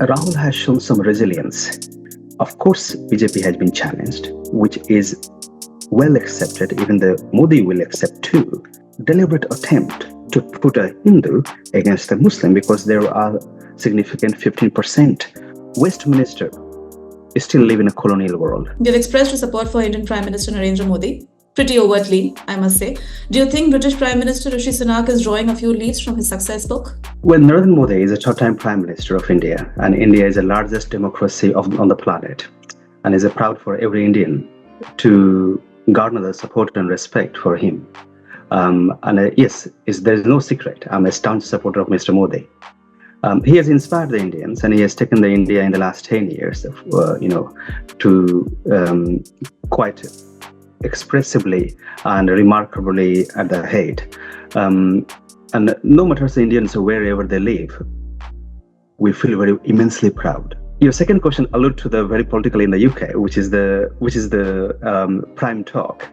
Rahul has shown some resilience. Of course, BJP has been challenged, which is well accepted, even the Modi will accept too. Deliberate attempt to put a Hindu against a Muslim because there are significant 15%. Westminster still live in a colonial world. You've expressed your support for Indian Prime Minister Narendra Modi, pretty overtly, I must say. Do you think British Prime Minister Rishi Sunak is drawing a few leads from his success book? Well, Narendra Modi is a third-time Prime Minister of India, and India is the largest democracy on the planet, and is proud for every Indian to garner the support and respect for him. Yes, there's no secret. I'm a staunch supporter of Mr. Modi. He has inspired the Indians, and he has taken the India in the last 10 years, to quite expressively and remarkably at the head. And no matter the Indians wherever they live, we feel very immensely proud. Your second question alludes to the very political in the UK, which is the prime talk.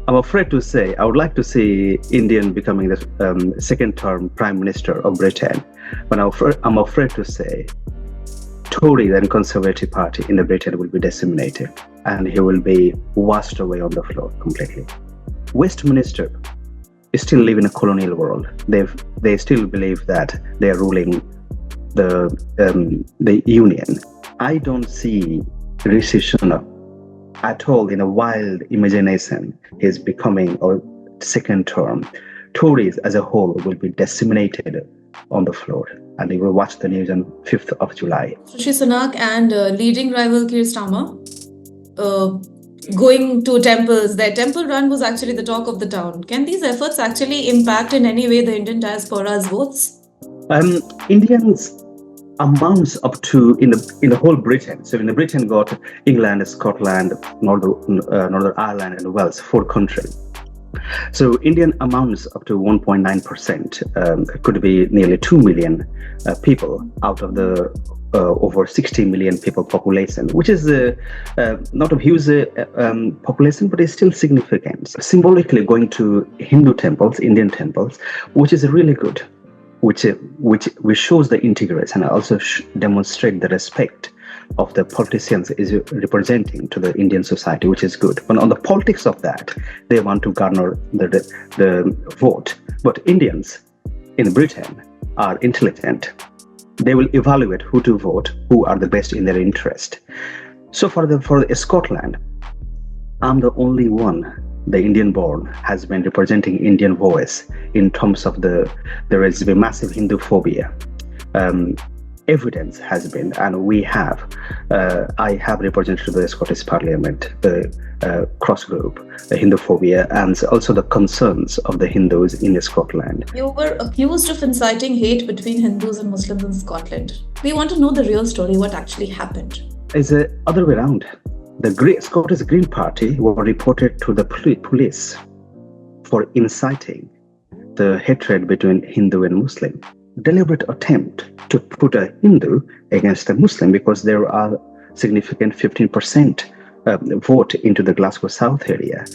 I'm afraid to say, I would like to see Indian becoming the second-term Prime Minister of Britain, but I'm afraid to say Tory and Conservative Party in the Britain will be decimated, and he will be washed away on the floor completely. Westminster still live in a colonial world. They still believe that they are ruling the Union. I don't see Rishi Sunak at all in a wild imagination is becoming a second term. Tories as a whole will be disseminated on the floor, and they will watch the news on 5th of July. Rishi Sunak and leading rival Keir Starmer going to temples. Their temple run was actually the talk of the town. Can these efforts actually impact in any way the Indian diaspora's votes? Indians amounts up to in the whole Britain. So in the Britain got England, Scotland, Northern Ireland, and Wales, 4 countries. So Indian amounts up to 1.9%. Could be nearly 2 million people out of the over 60 million people population, which is not a huge population, but it's still significant. Symbolically going to Hindu temples, Indian temples, which is really good, which shows the integration and also demonstrate the respect of the politicians is representing to the Indian society, which is good. But on the politics of that, they want to garner the vote. But Indians in Britain are intelligent. They will evaluate who to vote, who are the best in their interest. So for Scotland, I'm the only one, the Indian born, has been representing Indian voice in terms of there is a massive Hindu phobia. Evidence has been, and we have, I have represented the Scottish Parliament, the cross group, the Hindu phobia, and also the concerns of the Hindus in Scotland. You were accused of inciting hate between Hindus and Muslims in Scotland. We want to know the real story, what actually happened. It's the other way around. The Scottish Green Party were reported to the police for inciting the hatred between Hindu and Muslim. Deliberate attempt to put a Hindu against a Muslim because there are significant 15% vote into the Glasgow South area.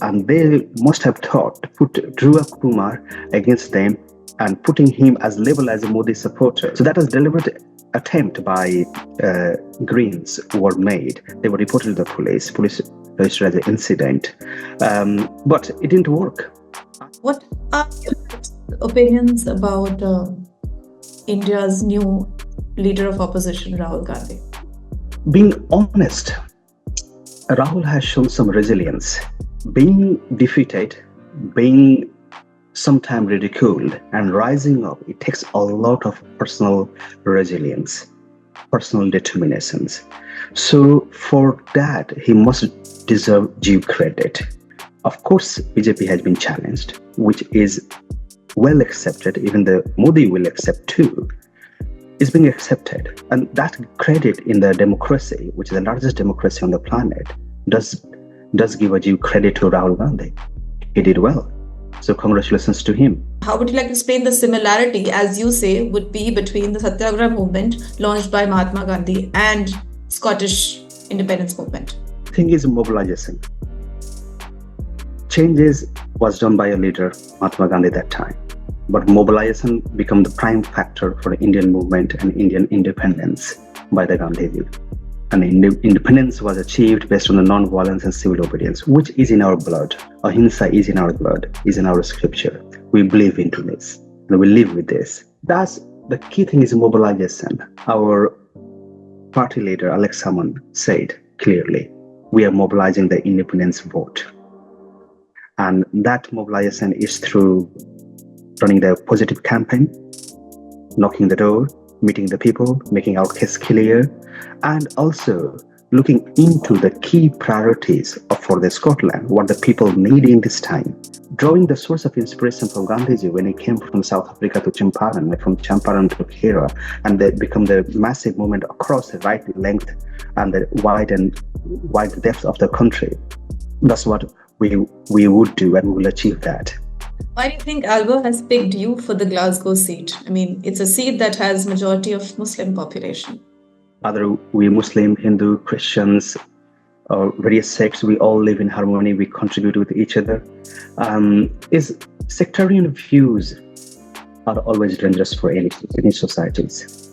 And they must have thought to put Dhruva Kumar against them and putting him as level as a Modi supporter. So that was deliberate attempt by Greens were made. They were reported to the police. Police registered as an incident. But it didn't work. What are your opinions about India's new leader of opposition, Rahul Gandhi? Being honest, Rahul has shown some resilience. Being defeated, being sometimes ridiculed, and rising up, it takes a lot of personal resilience, personal determinations. So for that, he must deserve due credit. Of course, BJP has been challenged, which is well accepted, even the Modi will accept too, is being accepted. And that credit in the democracy, which is the largest democracy on the planet, does give a due credit to Rahul Gandhi. He did well. So congratulations to him. How would you like to explain the similarity, as you say, would be between the Satyagraha movement launched by Mahatma Gandhi and Scottish independence movement? The thing is mobilization. Changes was done by a leader, Mahatma Gandhi, that time. But mobilization became the prime factor for the Indian movement and Indian independence by the Gandhiji. And independence was achieved based on the non-violence and civil obedience, which is in our blood. Ahimsa is in our blood, is in our scripture. We believe into this, and we live with this. That's the key thing is mobilization. Our party leader, Alex Salmond, said clearly, we are mobilizing the independence vote. And that mobilization is through running the positive campaign, knocking the door, meeting the people, making our case clear, and also looking into the key priorities for the Scotland, what the people need in this time. Drawing the source of inspiration from Gandhiji when he came from South Africa to Champaran, from Champaran to Khera, and they become the massive movement across the right length and the wide depth of the country. That's what we would do, and we will achieve that. Why do you think Albo has picked you for the Glasgow seat? I mean, it's a seat that has majority of Muslim population. Whether we Muslim, Hindu, Christians, or various sects, we all live in harmony, we contribute with each other. Sectarian views are always dangerous for any societies.